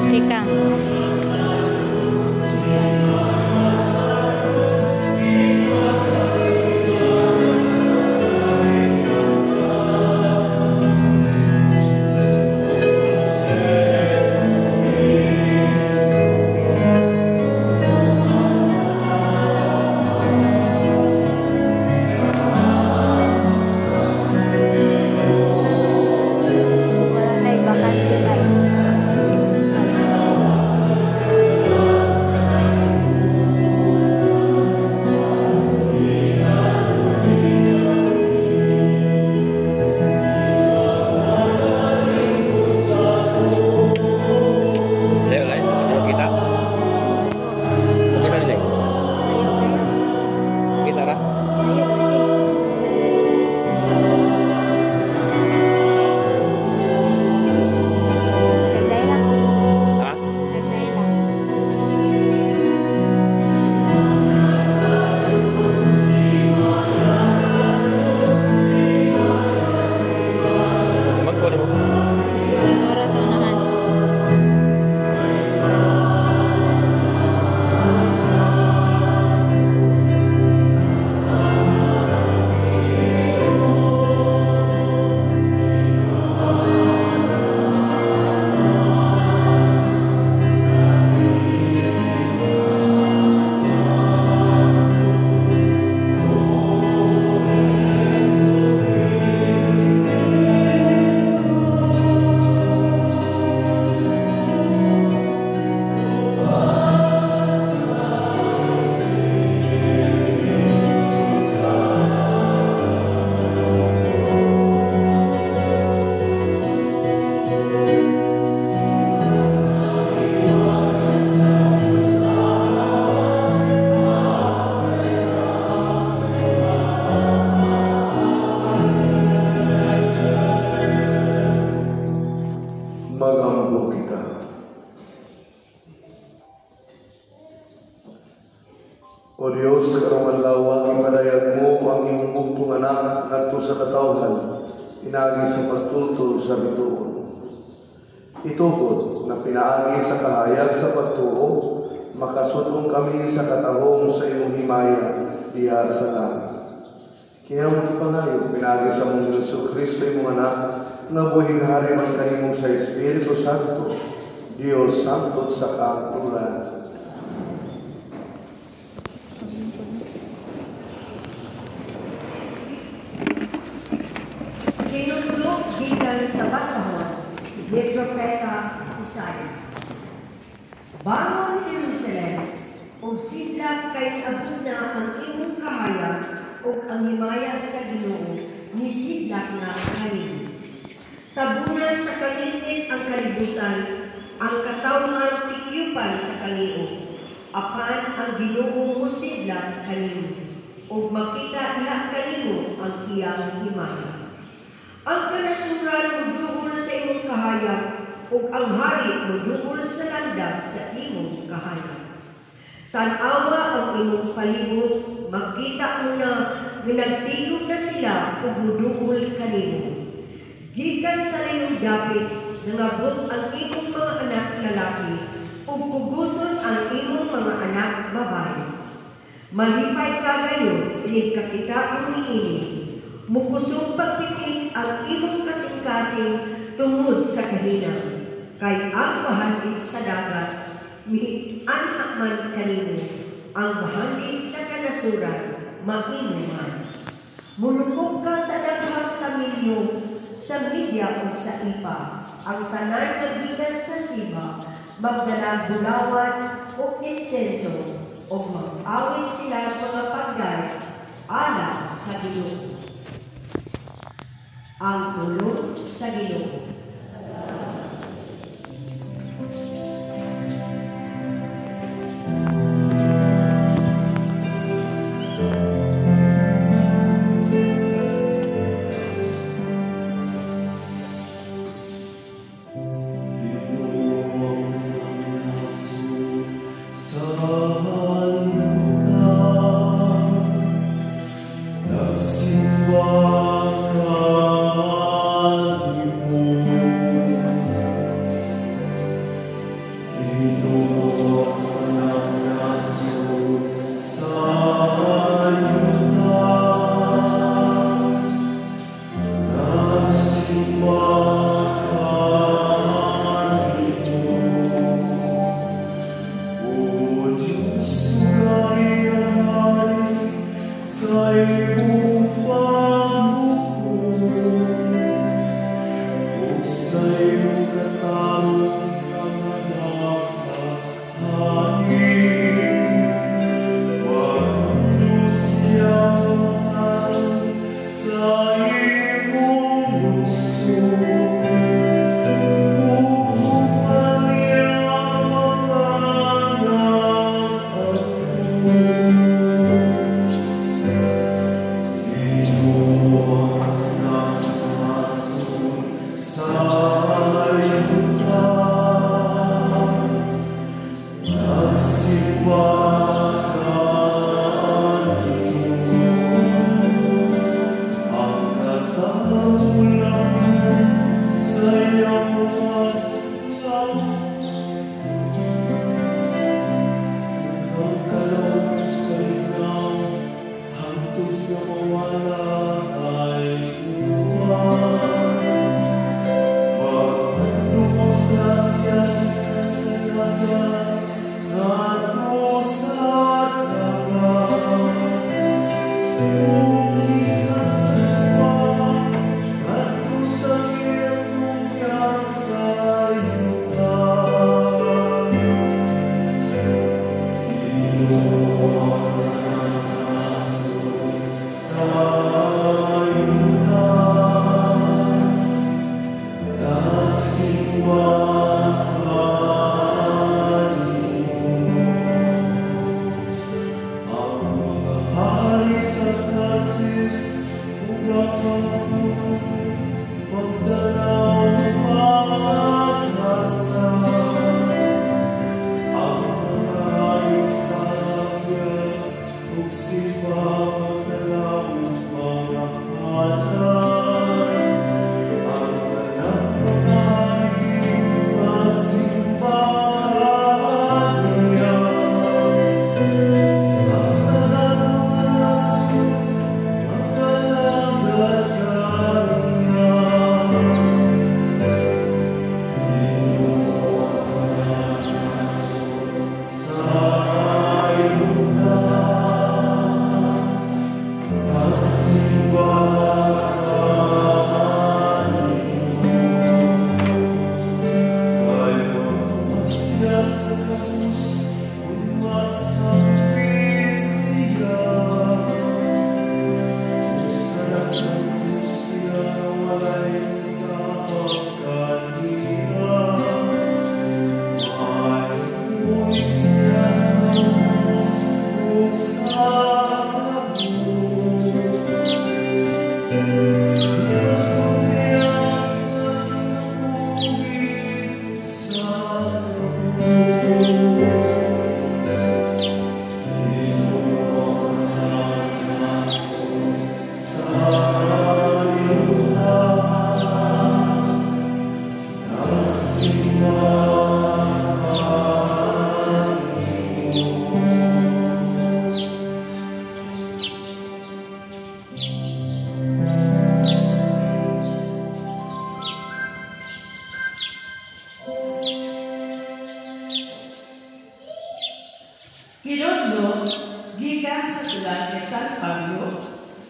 Ika. Magampo kita. O Diyos, karong adlaw ipadayag mo ang imong bugtong anak ngadto sa katawhan, inaagi sa pagtultol sa bituon. Itukod na pinaagi sa kahayag sa pagtuo, makasudlong kami sa katahong sa imong himaya diha sa langit. Kaya mo ipangayo, pinaagi sa mong Yesu Kristo imong anak, nga buhing hari man kanimong sa Espiritu Santo, Diyos Santo sa kaangkulan. Kinulog gikan sa basahon ni Propeta Isaias. Bangon Jerusalem, ug sidlak kay abot na ang imong kahayag ug ang himaya sa Ginoo ni sidlak na kanimo. Tabunan sa kalimit ang kalibutan, ang katawhan tikyupan sa kanimo. Apan ang Ginoo mosidlak kanimo, ug makita diha kanimo ang iyang himaya. Ang kanasuran moduol sa imong kahayag, ug ang hari moduol sa landag sa imong kahayag. Tan-awa ang imong palibot, makita mo na nagtigog na sila ug moduol kanimo. Gikan sa layong dapit, nangabot ang imong mga anak lalaki, ug puguson ang imong mga anak babae. Malipay ka ngayon, inikakita mo niini. Mukusog pagpipig ang imong kasing-kasing tungod sa kahinang. Kay ang bahagi sa dagat, mianha man kanimo, ang bahagi sa kanasuran, maimo man. Mulukog ka sa daghang kamilyo, sa Media o sa Ipa, ang tanan nga gikan sa Siba, magdala bulawan o insenso, o mag-awit sila mga pagday, alam sa Ginoo. Ang tulong sa Ginoo. Simba kami mo.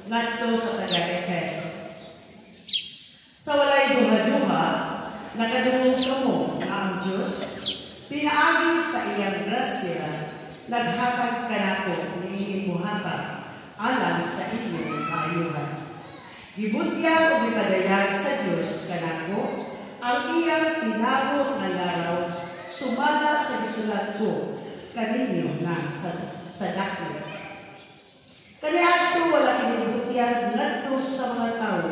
ngadto sa taga-Efeso. Sa walay duha-duha, nakadungog kamo nga ang Diyos, pinaagi sa iyang grasya, naghatag kanako ni imuhatag alang sa inyong kaayuhan. Gibutyag o gipadayag sa Diyos kanako ang iyang tinago nga laraw sumala sa gisulat ko kaninyo na sa dakil. Kaniadto wala kinibutyag ngadto sa mga tao,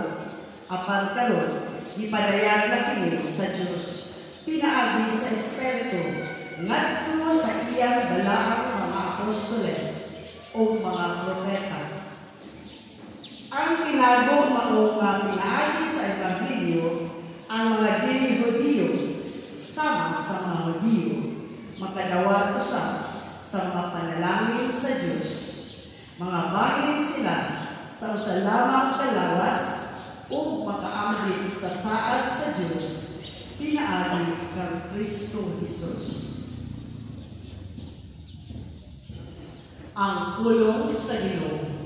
apan karon gipadayag na kini sa Diyos, pinaagi sa Espiritu ngadto sa iyang balaang mga apostoles o mga propeta. Ang tinago mao nga pinaagi sa Ebanghelyo ang mga dili-Hudiyo sama sa mga Hudiyo makadawat usab sa mga panalangin sa Diyos. Mga bahin sila sa usa lamang kalawas o makaamit sa saad sa Diyos, pinaagi kang Kristo Jesus. Ang pulong sa Ginoo.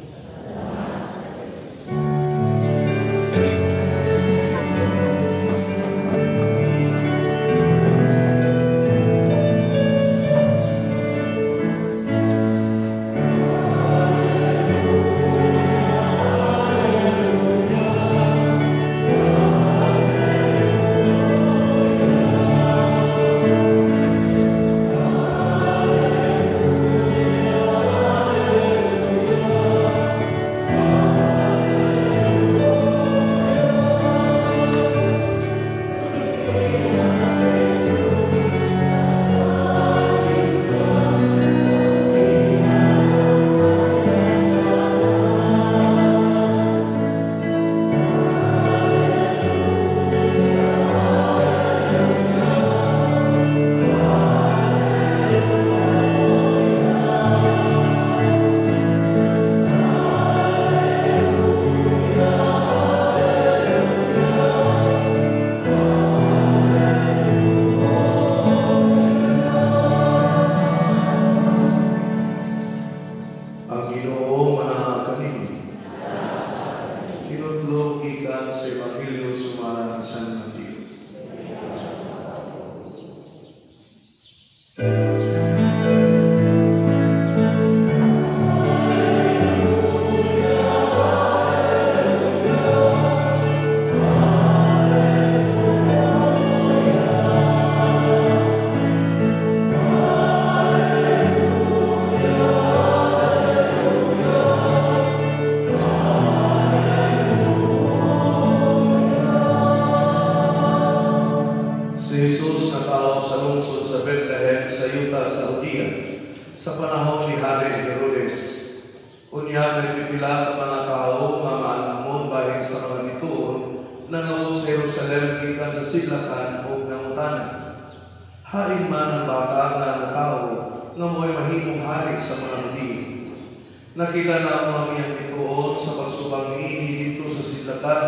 Nakita na ang mga iyang bituon sa pagsubang niini dito sa sidlakan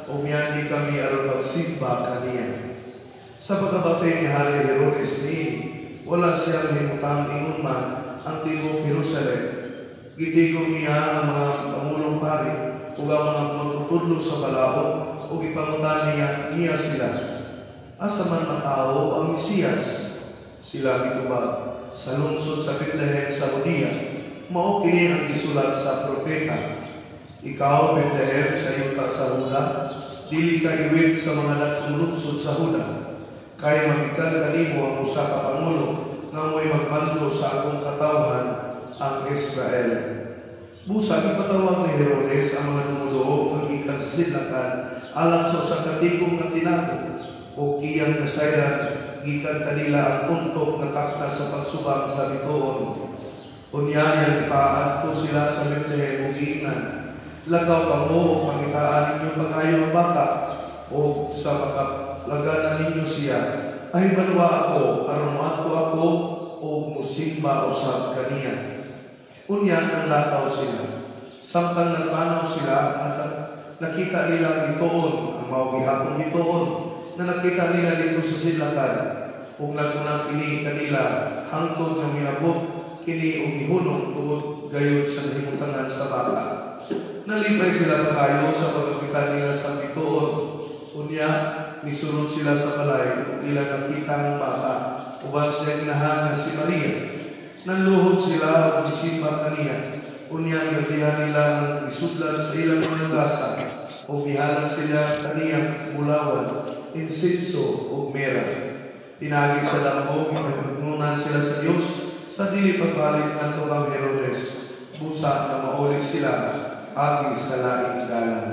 o miyandi kami aron magsimba kaniya. Sa pagkabatay ni Hari Herodes niini, wala siyang himutang ingon man ang tibok Jerusalem. Gidigong niya ang mga pangulong pari ug ang mga magtutudlo sa balaod ug ipangutan niya sila. Asa man matao ang Mesiyas? Sila mitubag sa lungsod sa Bethlehem sa Judea. Mao kini ang gisulat sa propeta. Ikaw, Bethlehem, sa yuta sa Huda, dili ka iwit sa mga dakong lungsod sa Huda. Kay magikan kanimo ang usa ka pangulo nga mo'y magmando sa akong katawhan, ang Israel. Busa ipatawag ni Herodes ang mga tumuduog nga gikan sa sidlakan alang sa usa ka tigong nga tinago o iyang nasayran gikan kanila ang untok nga takna sa pagsubang sa bituon. Kunyari, ipaadto sila sa Bethlehem ug giingnan, lagaw kamo o pangitaan ninyo pag-ayo ang bata o sa makalaganan ninyo siya, ay maluwa ako, aron moadto ako o musimba usab kaniya. Unya ang lakaw sila. Samtang nagpanaw sila, nakita nila bituon, ang mao gihapon bituon, na nakita nila dito sa sidlakan, ug nagunang kini kanila hangtod nga miabot kini og gihunong tungod gayud sa nahimutangan sa bata. Nalipay sila pagayo sa pagkapitan nila sa bituon. Unya, misulod sila sa balay, ug ila nakita ang bata, uban siya inahan na si Maria. Nanluhod sila ug gisimba kaniya. Unya, gabihan nila ang isudlan sa ilang mga gasa, o gihalang sila kaniyang bulawan, insenso o mera. Pinagi sa lambo, ipagnunan sila sa Diyos, sa dili pagbalik ng tubang Herodes, busa na maulit sila, agi sa laing dalan.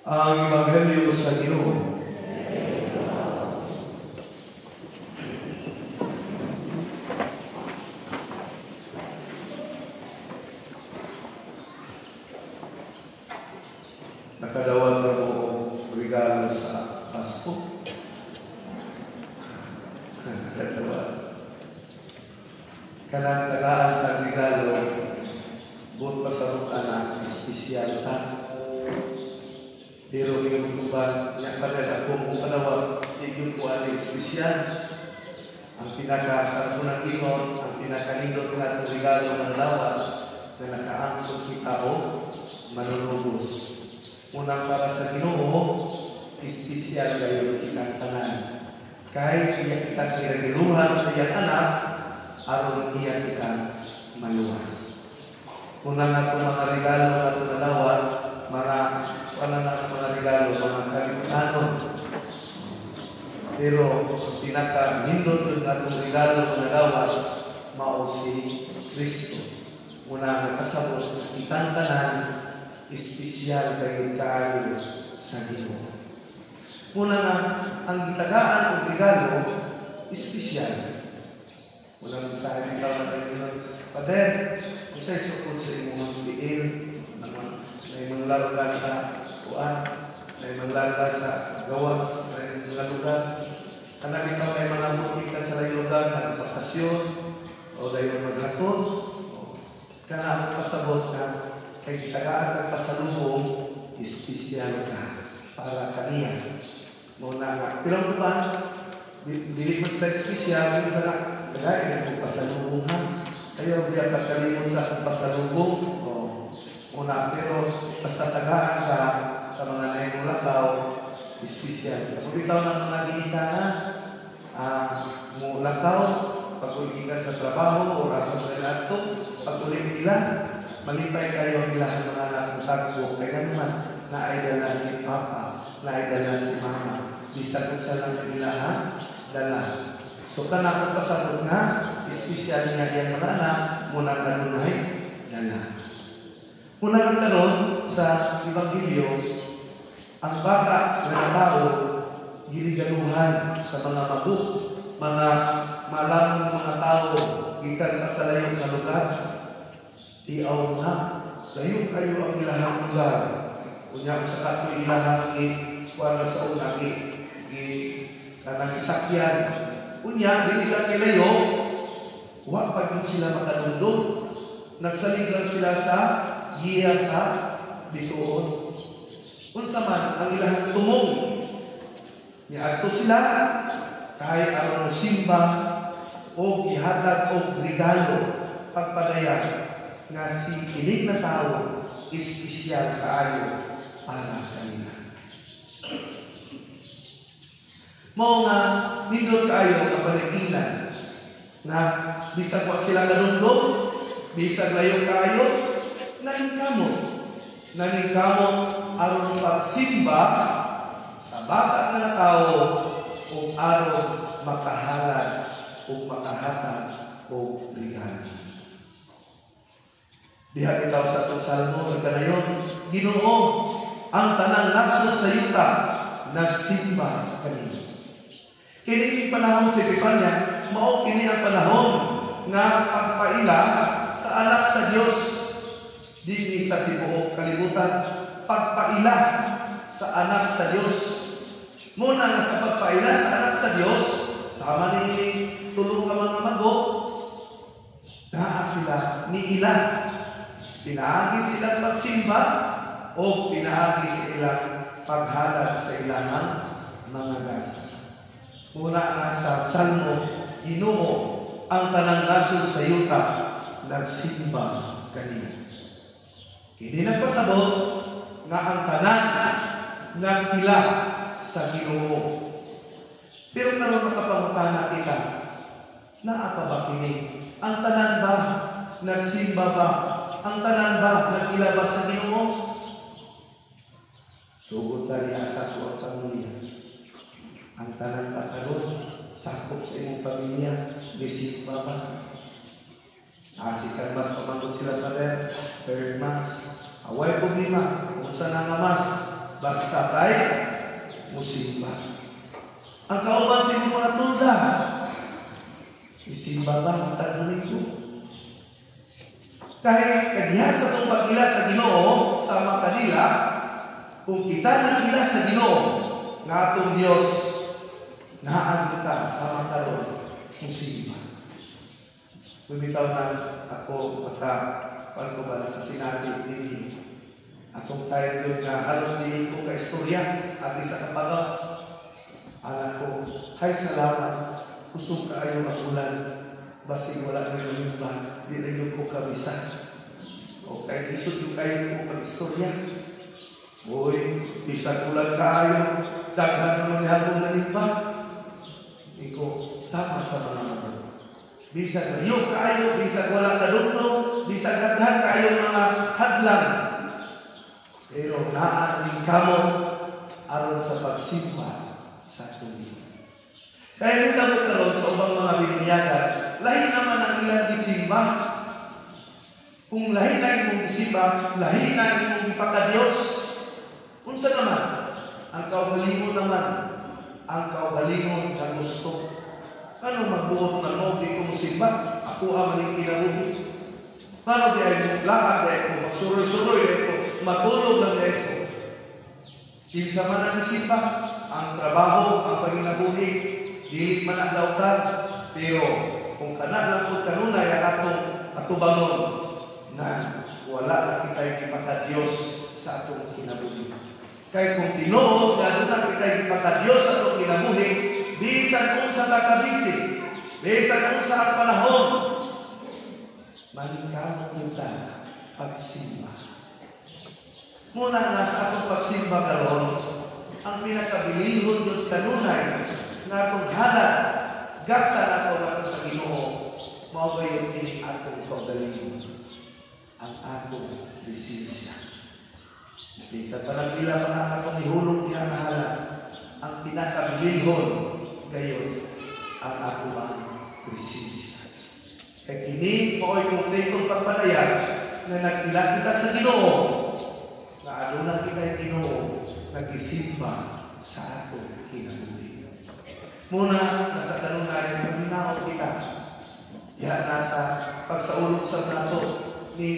Ang Ebanghelyo sa Ginoo. Nakadawal na mo regalo sa Pasko. Kanang tagaan ang regalo, buot pasarot na espesyal ta. Pero yung tuban, yung kanila kung kanawa, yung po ang espesyal. Ang pinaka-sarap ng ingon, ang pinaka-nindot nga ng regalo ng lawa na nakaangkot kita o manunubos. Unang para sa Ginoo, espesyal kayo kitang tanan. Kahit iya kita kiragiluhan sa iyang anak, aron iya kita maluwas. Unang nga itong mga regalo na ito na lawa, mga regalo, mga kaliputanon. Pero pinaka-nindot yung atong regalo na lawa, mao si Kristo. Unang nakasabot, kitang tanan, espesyal kayo sa Ginoo. Muna nga, ang gitagaan o regalo, espesyal. Unang sa akin ikaw na kayo ng Pader, kung sa'y sukod sa imong biil, na imong larugan sa kuan, na imong larugan sa gawas, na imong larugan. Kanang ikaw ay mga butikan sa lugar na bakasyon, o dayon maghatod, kanang pasabot na kay tagaan ng pasalubong, espesyal ka para kaniya. Muna nga, pero ba, dili mo sa espesyal, hindi ba na, kaya kung pasalubong ha. Kayo, biya pagkalimon sa pasalubong, una, pero basta tagaan ka sa mga naimong lakaw, espesyal. Kapag itaw ng mga ginitana, mo lakaw, pag-ulikan sa trabaho, o rasa sa lato, pag-ulit nila, malipay kayo nila ang mga anak ng tagpo, kaya naman, na-idol na si Papa, na-idol na si Mama, bisag kung saan lang nila dala. So, kanakot pasabot nga, espesyal niya yung mga anak, muna kanunay, dala. Muna ang karon sa Ebanghelyo, ang bata na tao, ginigaluhan sa mga mabuk, mga malamang mga tao, gikan pa sa layong na lugar, tiaw na, layo kayo ang ilahang lugar. Kunya sa kato ilahang kuwala sa unang kanang isakyan. Kunya, di nila kilayo, huwag pa yun sila makalundog. Nagsalig lang sila sa giya sa bituon. Kung man, ang ilahang tumong, niadto sila, kahit ang simba, o gihatag o regalo, pagpadayan, nga si kinig na tao, espesyal kaayo para kanila. Mao nga, nindot kaayo ang panigilan na bisag wa sila nalundog, bisag layo kaayo, nanging kamo aron pagsimba sa bata nga tao o aron makahalad o makahatag o regalo. Diha itaw sa itong salmo, nagkanayon, Ginoo, ang tanang nasod sa yuta, nagsimba kanina. Kini panahon si Epifania, mao kini ang panahon nga pagpaila sa anak sa Dios dinhi sa tibuok kalibutan, pagpaila sa anak sa Dios. Muna nga sa pagpaila sa anak sa Dios, sama ni tulong ka mga mago, naa sila ni ila. Pinaagi silang magsimba o pinaagi sa ilang paghalad sa ilang mga gasa. Una nga sa Salmo, Ginoo ang tanang nasod sa yuta, nagsimba kanila. Kini nagpasabot nga ang tanan nagtila sa Ginoo. Pero karon makapangutana kita, naa pa ba kini? Ang tanan ba nagsimba ba? Ang tanan ba nagtila ba sa Ginoo? Sugod tali asa ko ang pamilya. Ang tanan ba karon sakop sa imong pamilya, gisimba ba? Asikan mas pamangkot sila Father, third mass. Away problema kung saan ang mas, basta tayo musimba. Ang kauban sa imong mga tulda, isimba ba ang tagunin ko? Kahit kadihan sa itong pagkila sa Ginoo sa mga kanila, kung kita nakila sa Ginoo nga atong Diyos, naan kita sa mga karon, musimba. Bumitaw na ako pagko ba sinabi nini atong title nga halos di ko ka-istorya at isa ka pagaw. Anak ko, hay salamat, kusog kaayo magulan, basig wala may lumimba, di rin ko kabisa. O kahit isod yung kayo ko pag-istorya. Uy, bisag ulan kaayo, daghan naman habong nalimba. Iko, sama sa mga mga. Bisag mayok kaayo, bisag walang kadugtong, bisag daghan kaayo mga hadlang. Pero naan din kamo aron sa pagsimba sa tubig. Kaya kita mo karon sa ubang mga binyagan, lahi naman ang ilang isimba. Kung lahi na imong isimba, lahi na imong ipakadiyos. Unsa naman? Ang kaugalingon naman, ang kaugalingon na gusto. Ano magbuot na mo, di ko musimba, ako ang kinabuhi. Paano di ay lakad di ako, magsuroy-suroy di ako, matulog lang di ako. Kinsa man ang isimba, ang trabaho, ang panginabuhi, dili man ang daukar, pero kung kanag lang po kanunay ang atong atubangon, na wala na kita'y ipakadiyos sa atong kinabuhi. Kaya kung tinuod, lalo na kita'y ipakadiyos sa atong kinabuhi, bisan kung sa takabisi, bisan kung sa ang panahon, malikawang kita pagsimba. Muna nga sa atong pagsimba karon, ang pinakabilihon yung kanunay na atong halad, gasa na ito nato sa Ginoo, maugayon ini atong kaugalingon, ang atong lisensya. Sa panagpila pa na atong ihulog niya ang halad, ang pinakabilihon gayon ang atong lisensya. Kaya kini mao'y konkretong pagpadayag na nagkila kita sa Ginoo, na aduna kita yung Ginoo, nag-isimba sa atong kinabuhi. Muna, nasa kanunay, maghinaot kita. Yan nasa pagsaulog sa nato, ni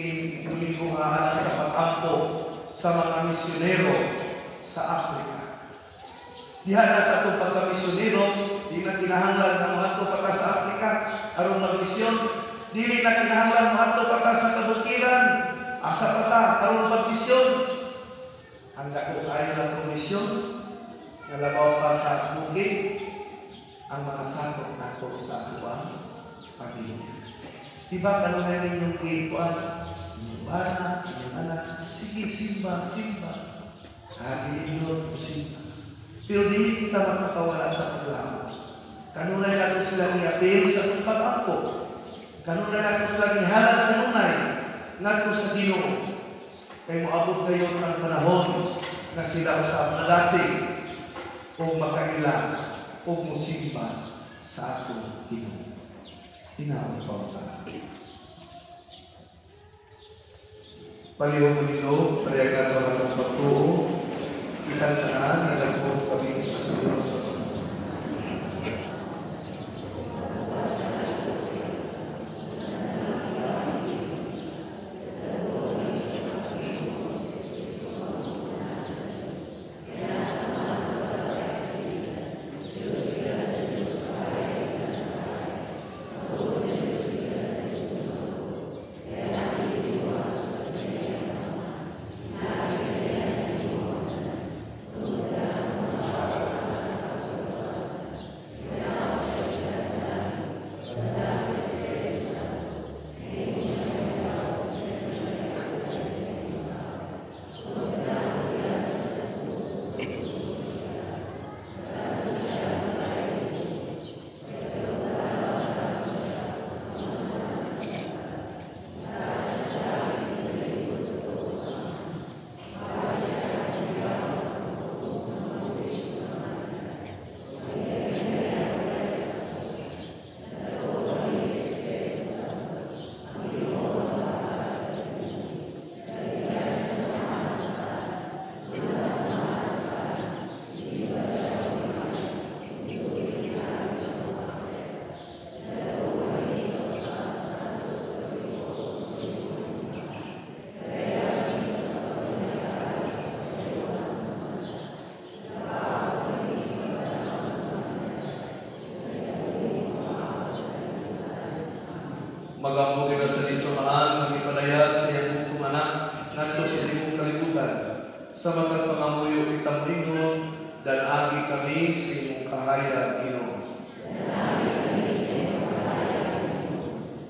Domingo nga sa pag-ampo sa mga misyonero sa Africa. Diyan na sa itong pagkamisyonero, di na kinahanglan ng mga ito pagka sa Africa, aron mag-misyon, di na kinahanglan mga ito pagka sa kabukiran, asa pata, aron mag-misyon. Ang dako kayo ng komisyon, nalabaw pa sa bukid, ang mga sakot nato sa abuang pamilya. Diba kanunay ninyong kipuan, inyong anak, inyong anak, sige, simba, simba. Habi ninyo, simba. Pero di kita makakawala sa paglaman. Kanunay na kung sila niapil sa itong pag-ako. Kanunay na kung sila nihalad kanunay nga kung sa Ginoo. Kaya moabot kayo ng panahon na sila usap na lasing o makailang o musimba sa atong Ginoo. Tinawag pa ka. Palihog mo nito, paregan pa ng pagtuo, itantaan na nagpo kami sa Diyos. Magamukin na sa Disomaan, magipadayan sa iyang bukong anak, ngadto sa iyong kalibutan. Sa magkapangamuyo kitang Ginoo, dan agi kami sa iyong kahayag, Ginoo.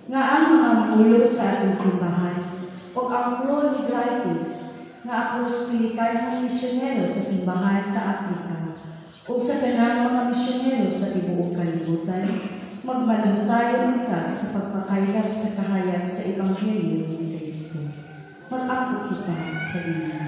Nga ang mga mulo sa atong simbahan, o ang Pro Nigritis, nga apostolikan ng misyonero sa simbahan sa Africa, o sa kanang mga misyonero sa tibuok kalibutan, magmanuntayon ka sa pagpakaylap sa kahayag sa Ebanghelyo ni Kristo. Mag-ako kita sa Ginoo.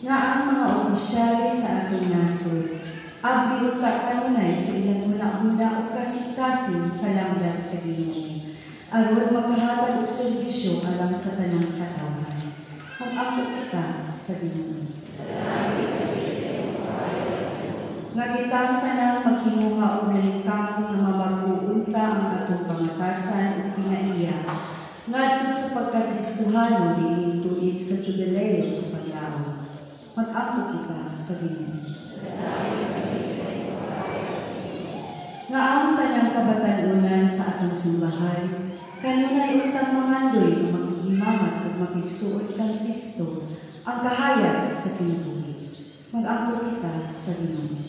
Nga ang mga opisyali sa atong nasod, abdi utak kanunay sa ilang hula-hula o kasing-kasing sa langdan sa Ginoo, aron makahatag og serbisyo alang sa tanang katawan. Mag-ako kita sa Ginoo. Nga kitang tanang magtinguha o nalikakot na mamaguunta ang atong pangatasan o kinaiya, ngadto sa pagkakristuhano diining tuig sa jubileo sa paglaon. Mag-ako kita sa Ginoo. Nga ang tanang kabatanunan sa atong simbahan, kanunay utang mangandoy na maghihimamat o makigsuot kang Kristo ang kahayag sa kinabuhi. Mag-ako kita sa Ginoo.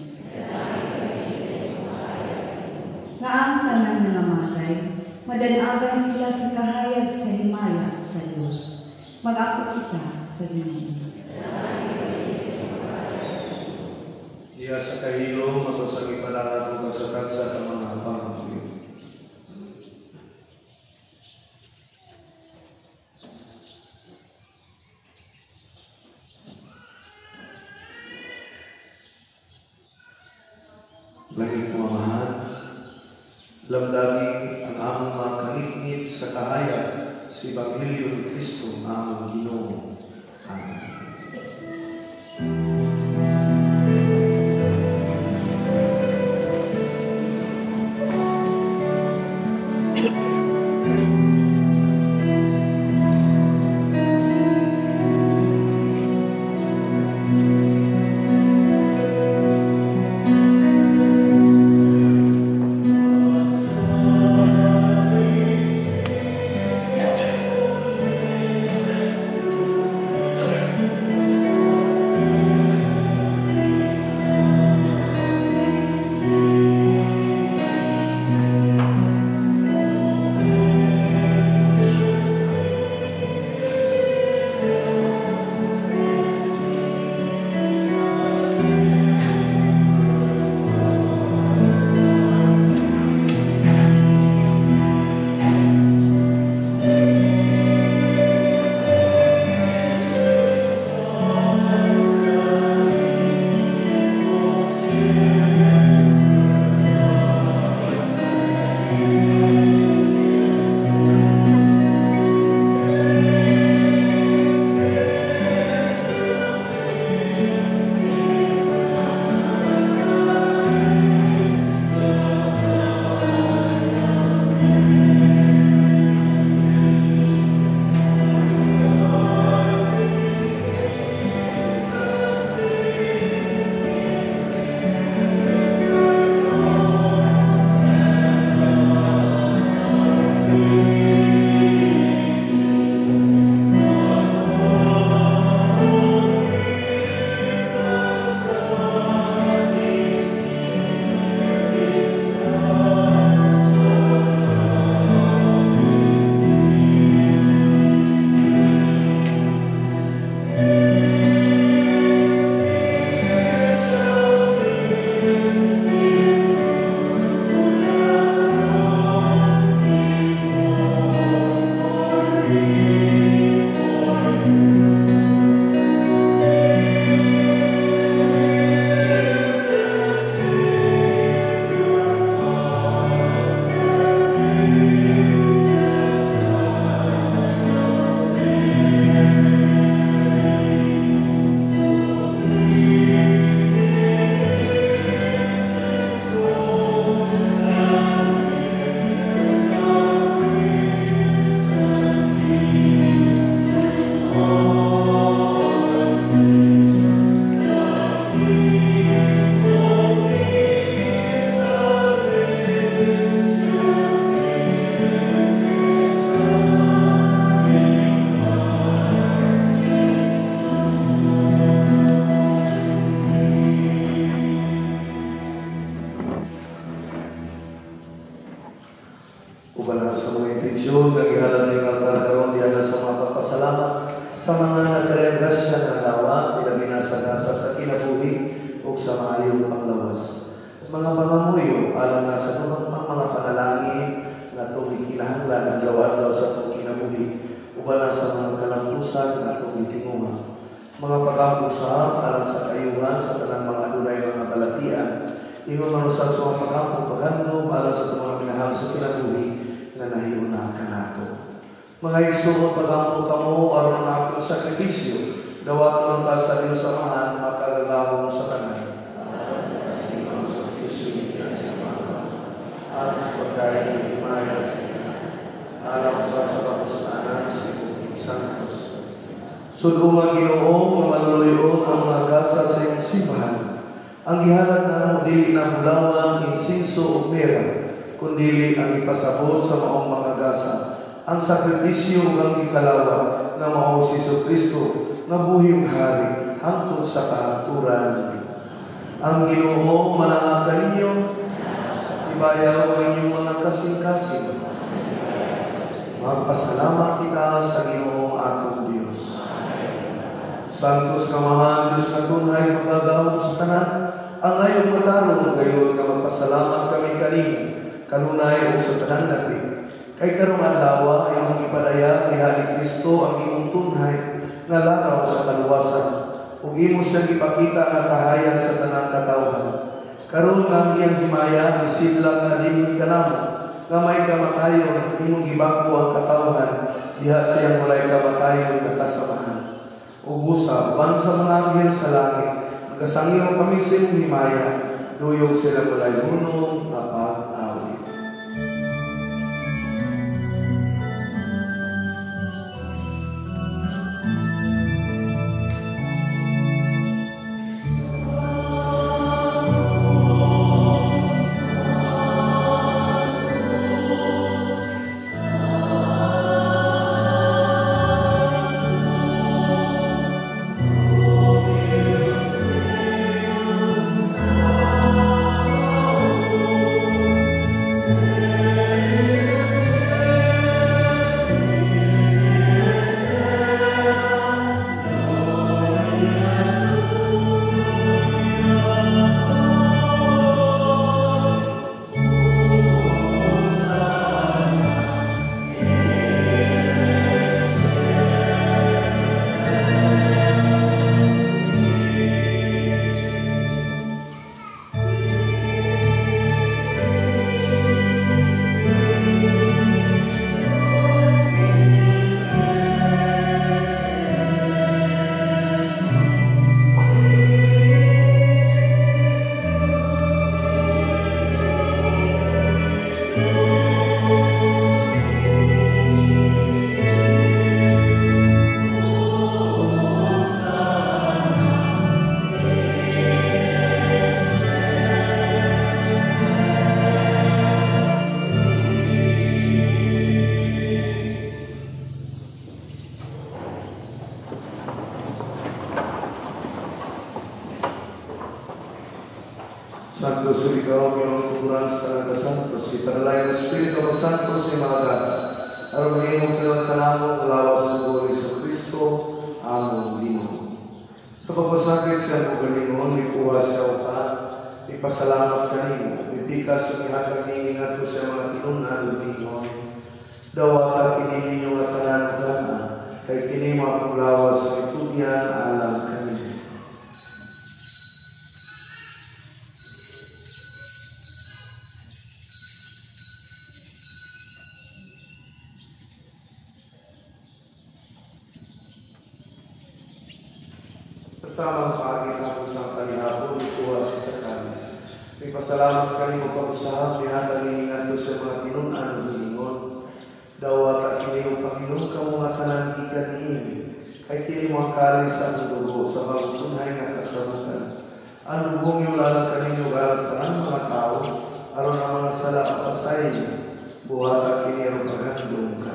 Nga ang tanang nangamatay, madanagan sila sa kahayag sa himaya sa Diyos. Mag-ako kita sa Ginoo. Iya sa kahilo, matosag ipalangan kung pagsakag sa mga pangamuyo. Laging pumamahan, lamdagi ang among mga kanitnit sa kahayag sa Ebanghelyo ni Kristo ang among Ginoo. Amen. bendisyon nga gihalad ning altar karon diha sa mga pagpasalamat sa mga nagkarayang grasya nga lawa ilabi na sa gasa sa kinabuhi ug sa maayong panglawas. Mga pangamuyo alang na sa mga panalangin nga itong kinahanglan ang lawa sa itong kinabuhi uban na sa mga kalampusan nga itong itingunga. Mga pag-ampusa alang sa kayuhan sa tanang mga dunay mga balatian ingon manusag sa mga pag-ampong paghandom alang sa mga minahal sa kinabuhi nga nahiuna kanato. Mga isuot pag-ampong kamo aron ang akong sakripisyo dawat lang ta sa Diyos Amahan makagagahong sa tanan. Alas pagkain ng himayas alam sa kapustanan si Bukit Santos. Sudungan Ginoo nga maluluyon ang mga gasa sa iyong simbahan. Ang gihalad na dili na bulawan, insinso o pera, kundi ang ipasabot sa maong mga gasa. Ang sakripisyo ng ikalawa na maong si Kristo na buhing hari hangtod sa kahaturan. Ang Ginoo manangakan ninyo, ibayaw ang inyong mga kasing-kasing. Magpasalamat kita sa Ginoong atong Diyos. Santos kamahan, Diyos na tunay makagahong sa tanan, ang ayong matarong gayon nga magpasalamat kami kanino, kanunay o sa tanan natin. Kay karong adlaw ay ang ipadaya kay Hari Kristo ang imong tunay nga lakaw sa kaluwasan, ug imo siyang ipakita nga kahayan sa tanan katawhan. Karon nga ang iyang himaya isidlang na dinhi kanamo, nga may kamatayon imong gibangko ang katawhan diha siyang walay kamatayon nga kasamahan. Ubusa, uban sa mga anghel sa langit, magkasangyo kami sa iyong himaya, duyog sila walay hunong na pag-awit. Santo Surigao, Ginong Tuguran sa Naga Santos, si Panalay ng Espiritu ng Santos, si Magas, aron ngayon kilang kanamo, lawas sa buhay sa Kristo, among Ginoo. Sa pagpasakit siya mo galingon, ikuha siya upat, ipasalamat kanimo, ipikas sa ihatag nini nga to siya mga tinunan ng Ginoo. Dawat kini ninyo nga tanan ugana, kay kini mga lawas sa itudyan alam kanimo. Kasamang pagi ako sa kanihapon, ikuha siya sa kanis. May pasalamat kanimo pag-usahan, nihatag niningan to sa mga tinunan ng Ginoo. Dawat at kini ang Panginoon ka mga tanan ikaniin, kay kini mga kalis sa dugo sa magtunay nga kasabukan. Ang bugong yung lalang kaninyo galas ang mga tao, aron ang mga sala at pasay, buhat at kini ang paghandong ka.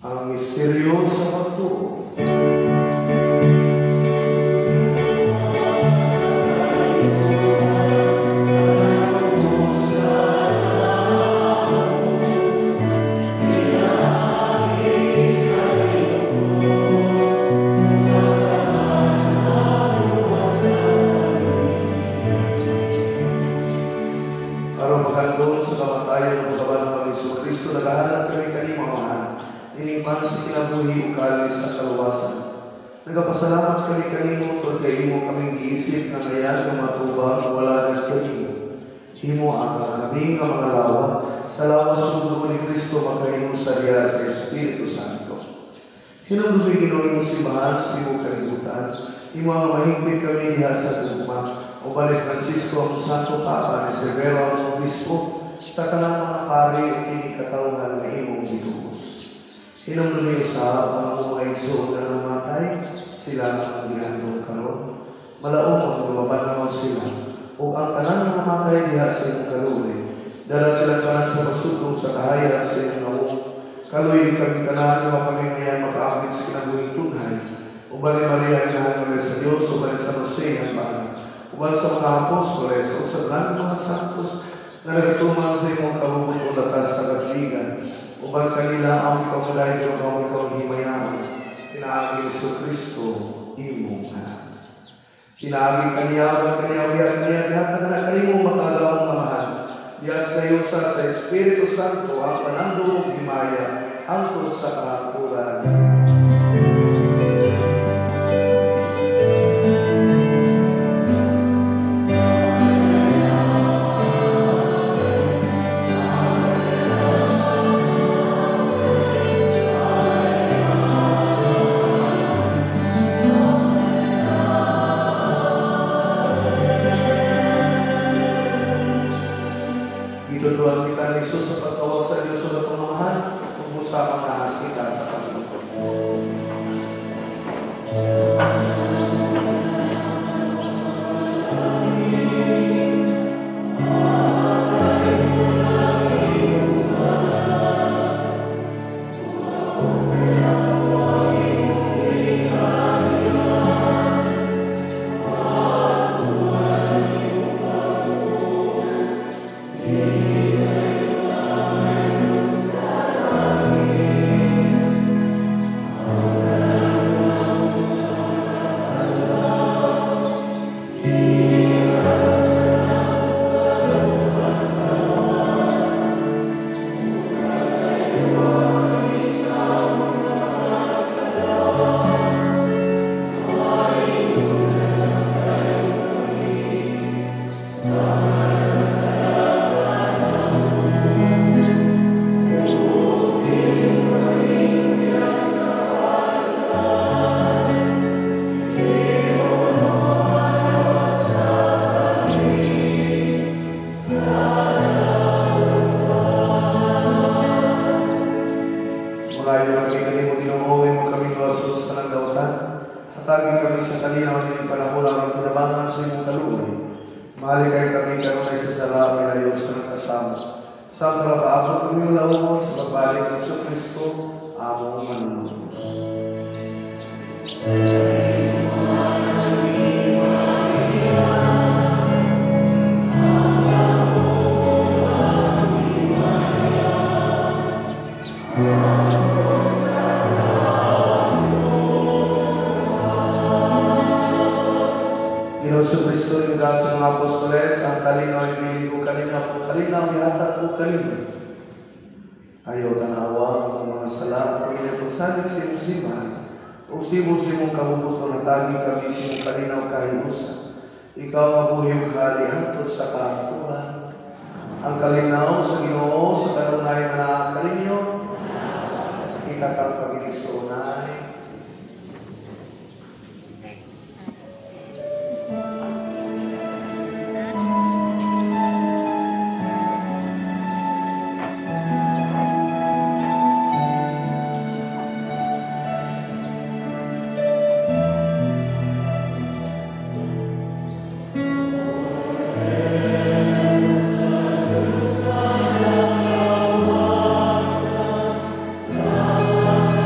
Ang misteryo sa pagtuo. Nagapasalamat kami kanimo tungkol kay imo kaming giisip na ngayon ng matubang wala ng kanimo. Himo ang kami nga mga lawa sa lawas ng dugo ni Kristo magkahimo sa diya sa Espiritu Santo. Hinumdumi Ginoo imong simbahan sa imong kalibutan. Himo ang mahigpit kami diha sa tugma. O ba ni Francisco ang Santo Papa ni Severo ang Obispo sa kanang mga pari at kinikatauhan na imong gituos. Hinumdumi sa mga umaigsoon na namatay, sila ang gihandong karon. Malaong ang lumabanaw sila, o ang tanan na namatay diha sa iyong kaluoy. Dala sila tanan sa pagsugong sa kahayag sa iyong nawong. Kaluoy kami tanan sa kami ngayon makaabit sa kinabuhing tunhay. Uban ni Maria Inahanay sa Diyos, uban ni San Jose ang bahay. Uban sa mga apostoles, o sa tanan mga santos, na nagtuman sa iyong kabubot o latas sa katligan. Uban kanila ang kamulay ng mga ikaw himayaan. Pinaagin sa Kristo, imong anak. Pinaagin kaniya, uban kaniya, biyak niya, dihat na kanimo matagawang mamahan. Diyas kayo sa Espiritu Santo, ang panandong himaya, hangtod sa kahakuran. Itutuan kita ni Jesus sa pagtawag sa Diyos sa pamamahan kung usapang nahas kita sa Panginoon. Hatagin kami sa kalinaw ng panahon ang tinabangan sa iyong kaluoy. Mahalikay kami karon ay sa salami na Diyos ng kasama. Sa trabaho kami laumon sa pagbalik ng Isu Kristo, among manunubos. Isu Kristo yung dahil sa mga apostoles, ang kalinaw ay bilhin ko kalinaw ko kalinaw, ihatag ko kalinaw. Ayaw tanawa ang mga sala, pagkina pagsalig sa iyong simbahan, o simo-simong kabubuto na tagi kami sa iyong kalinaw kahiusa. Ikaw mabuhiw kali hantod sa kaangkuran. Ang kalinaw sa Ginoo sa kanunay na kalinyo, kita kang pag-iligsoonay. Amen.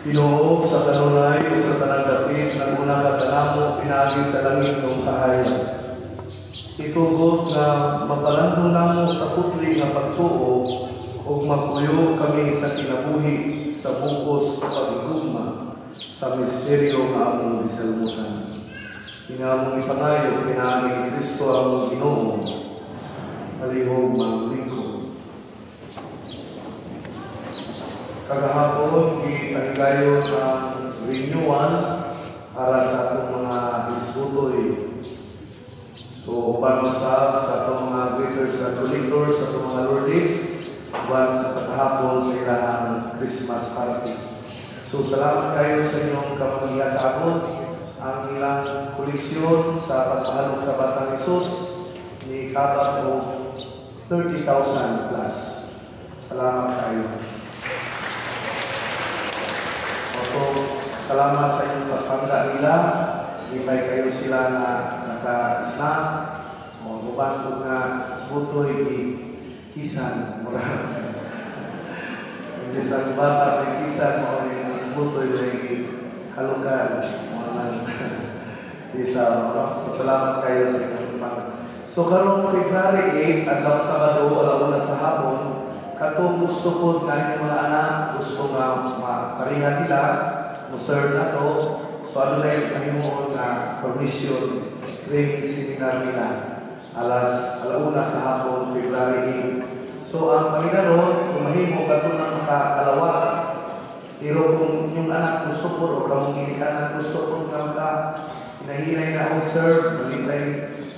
Ginoo sa kanunay o sa tanang dapit ng unang katanamo pinagi sa langit ng kahayag. Itugot na mapalandong namo sa putli nga pagtuo o magpuyo kami sa kinabuhi sa bukos o pag-igugma sa misteryo nga among gisalmutan. Inamong ipangayo pinagi ni Kristo ang Ginoo. Palihog manglingkod. Kagahapon, gipahigayon ang renewal para sa atong mga isbutoy. So, upan sa atong mga greeters sa collectors, sa atong mga lordies, upan sa kagahapon sa ilang Christmas party. So, salamat kayo sa inyong kamanghihatapon ang ilang koleksyon sa pagpahalog sa Batang Isus ni kabat o 30,000 plus. Salamat kayo. Salamat sa inyong pagpangga nila. Ipay kayo sila na naka-snack. O buban ko na sbutoy di kisan. Hindi sa bata may kisan o yung sbutoy na yung halugan. So salamat kayo sa inyong pagpangga. So karong February 8, adlaw Sabado, alauna sa hapon, katong gusto ko na yung mga anak, gusto nga maparihan nila, mo-serve na to. So ano na yung pahimuon na formation training seminar nila alauna sa hapon, February 8. So ang panginaron, kung mahimo ka ito na makakalawa, pero kung yung anak gusto ko o kung ginikanan gusto ko na hinahinay na observe, malipay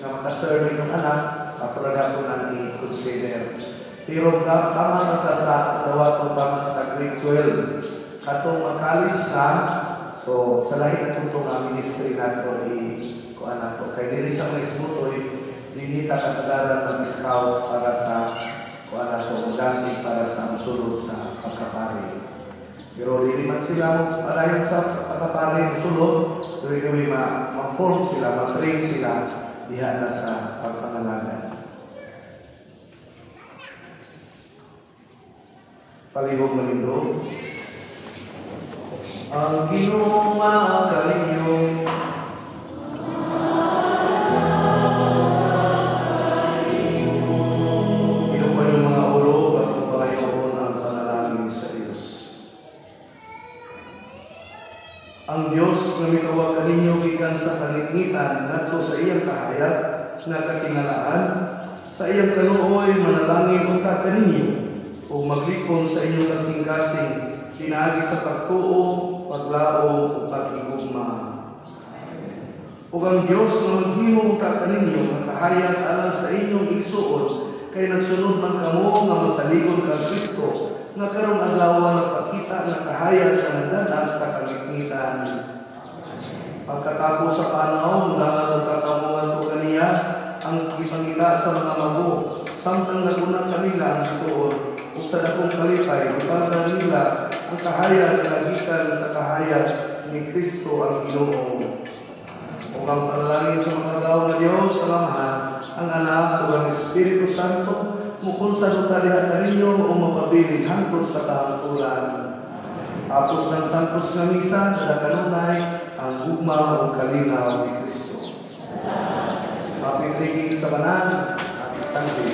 na makaserve yung anak, kapalaga ko na i-consider. Pero tama na ta sa dalawa kung tama sa grade 12. Katong mag-college na, so sa lahi na itong nga ministry na ito kuha na ito. Kaya nili sa mga ismutoy, linita kasagaran mag-scout para sa kuha na ito, gasig para sa musulod sa pagkapari. Pero hindi man sila parayon sa pagkapari musulod, pero hindi ma-form sila, ma-train sila, diha na sa pagpangalagan. Palihog na lindog. Ang Ginoo magalinyo. Inupan yung mga ulo at pagpahayon ang panalangin sa Diyos. Ang Diyos na mikawagan ninyo gikan sa kalingitan ngadto sa iyang kahayag na katingalaan, sa iyang kaluoy manalangin unta kaninyo o maglipon sa inyong kasing-kasing pinaagi sa pagtuo, paglaom o pag-igugma. Ug ang Dios nga maghimo ka kaninyo makahayag alang sa inyong igsuon kay nagsunod man kamo nga masaligon kang Kristo nga karong adlaw nagpakita nga kahayag nga nagdala sa kalighitan. Pagkatapos sa panahon lang nagkakamungan ko kaniya ang ipangita sa mga mago samtang naguna kanila ang tuon ug sa dakong kalipay ipanglan nila ang kahayag na gikan sa kahayag ni Kristo ang Ginoo. Ug ang panalangin sa mga tao na Dios sa Amahan, ang Anak ug ang Espiritu Santo mukunsad ta diha kaninyo o mapabilin hangtod sa kahangturan. Tapos ng santos nga misa kada kanunay ang gugma o kalinaw ni Kristo. Mapitriging sa banan, Happy Sunday.